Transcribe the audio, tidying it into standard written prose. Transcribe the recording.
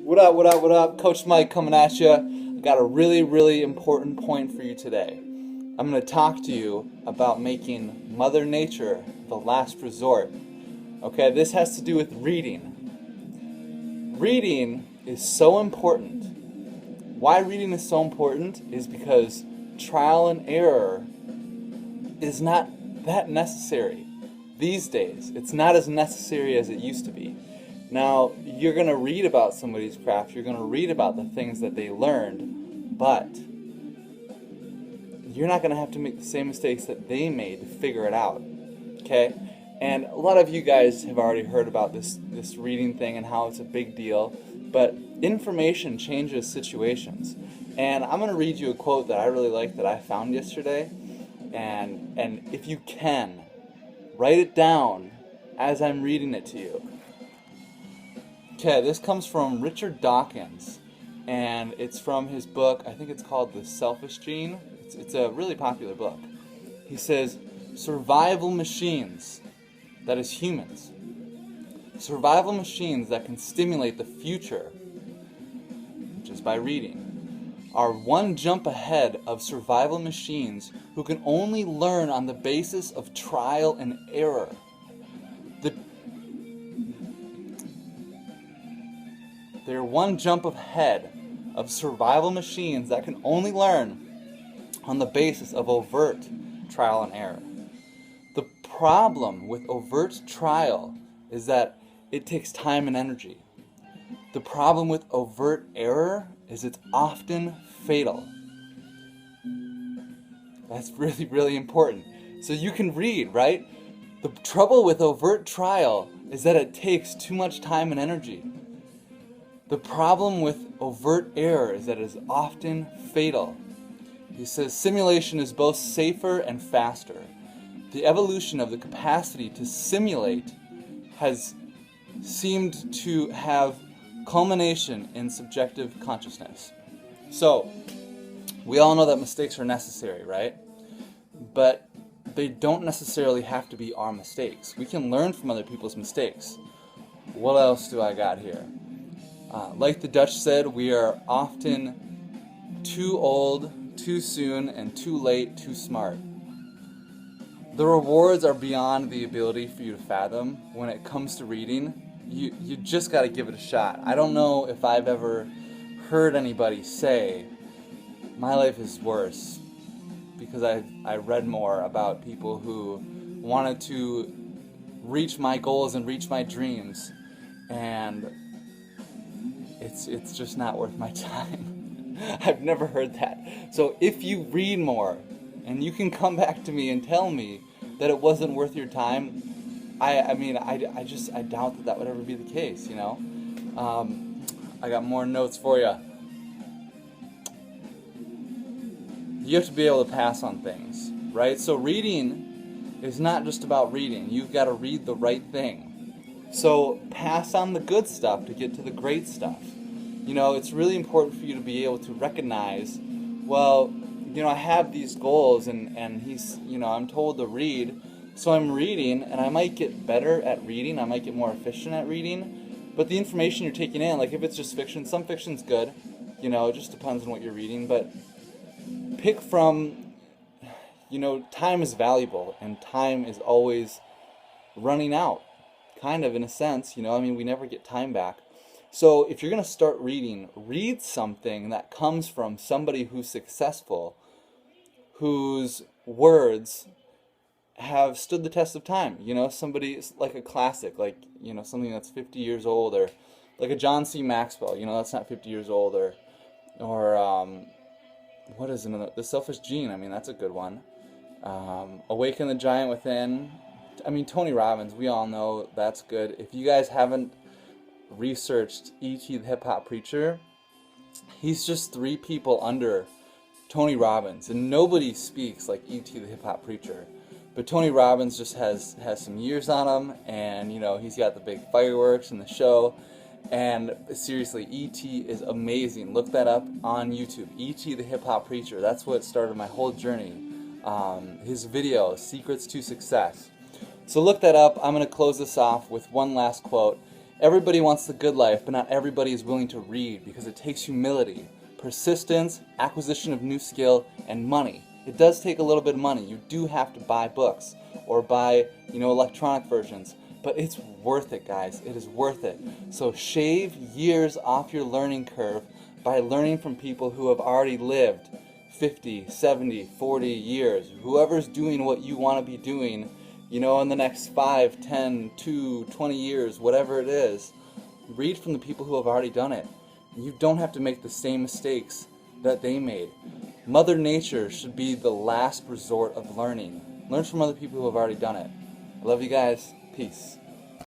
What up, what up, what up? Coach Mike coming at you. I got a really, really important point for you today. I'm going to talk to you about making Mother Nature the last resort. Okay, this has to do with reading. Reading is so important. Why reading is so important is because trial and error is not that necessary these days. It's not as necessary as it used to be. Now, you're going to read about somebody's craft, you're going to read about the things that they learned, but you're not going to have to make the same mistakes that they made to figure it out, okay? And a lot of you guys have already heard about this reading thing and how it's a big deal, but information changes situations. And I'm going to read you a quote that I really like that I found yesterday, and if you can, write it down as I'm reading it to you. Okay, this comes from Richard Dawkins, and it's from his book, I think it's called The Selfish Gene. It's a really popular book. He says, survival machines, that is humans, survival machines that can stimulate the future, which is by reading, are one jump ahead of survival machines who can only learn on the basis of trial and error. They're one jump ahead of survival machines that can only learn on the basis of overt trial and error. The problem with overt trial is that it takes time and energy. The problem with overt error is it's often fatal. That's really, really important. So you can read, right? The trouble with overt trial is that it takes too much time and energy. The problem with overt error is that it is often fatal. He says simulation is both safer and faster. The evolution of the capacity to simulate has seemed to have culmination in subjective consciousness. So, we all know that mistakes are necessary, right? But they don't necessarily have to be our mistakes. We can learn from other people's mistakes. What else do I got here? Like the Dutch said, we are often too old, too soon, and too late, too smart. The rewards are beyond the ability for you to fathom. When it comes to reading, you just got to give it a shot. I don't know if I've ever heard anybody say, my life is worse, because I read more about people who wanted to reach my goals and reach my dreams, and it's just not worth my time. I've never heard that. So if you read more, and you can come back to me and tell me that it wasn't worth your time, I doubt that would ever be the case, you know? I got more notes for you. You have to be able to pass on things, right? So reading is not just about reading. You've got to read the right thing. So pass on the good stuff to get to the great stuff. You know, it's really important for you to be able to recognize, well, you know, I have these goals and he's, you know, I'm told to read, so I'm reading, and I might get better at reading, I might get more efficient at reading, but the information you're taking in, like if it's just fiction, some fiction's good, you know, it just depends on what you're reading, but pick from, you know, time is valuable, and time is always running out, kind of in a sense, you know, I mean, we never get time back. So if you're going to start reading, read something that comes from somebody who's successful, whose words have stood the test of time. You know, somebody like a classic, like, you know, something that's 50 years old, or like a John C. Maxwell, you know, that's not 50 years old, or what is another? The Selfish Gene, I mean, that's a good one. Awaken the Giant Within. I mean, Tony Robbins, we all know that's good. If you guys haven't researched E.T. the Hip Hop Preacher, he's just 3 people under Tony Robbins, and nobody speaks like E.T. the Hip Hop Preacher. But Tony Robbins just has some years on him, and you know, he's got the big fireworks and the show. And seriously, E.T. is amazing. Look that up on YouTube. E.T. the Hip Hop Preacher. That's what started my whole journey. His video, Secrets to Success. So look that up. I'm going to close this off with one last quote. Everybody wants the good life, but not everybody is willing to read because it takes humility, persistence, acquisition of new skill, and money. It does take a little bit of money. You do have to buy books or buy, electronic versions, but it's worth it, guys. It is worth it. So shave years off your learning curve by learning from people who have already lived 50, 70, 40 years. Whoever's doing what you want to be doing, in the next 5, 10, 2, 20 years, whatever it is, read from the people who have already done it. You don't have to make the same mistakes that they made. Mother Nature should be the last resort of learning. Learn from other people who have already done it. I love you guys. Peace.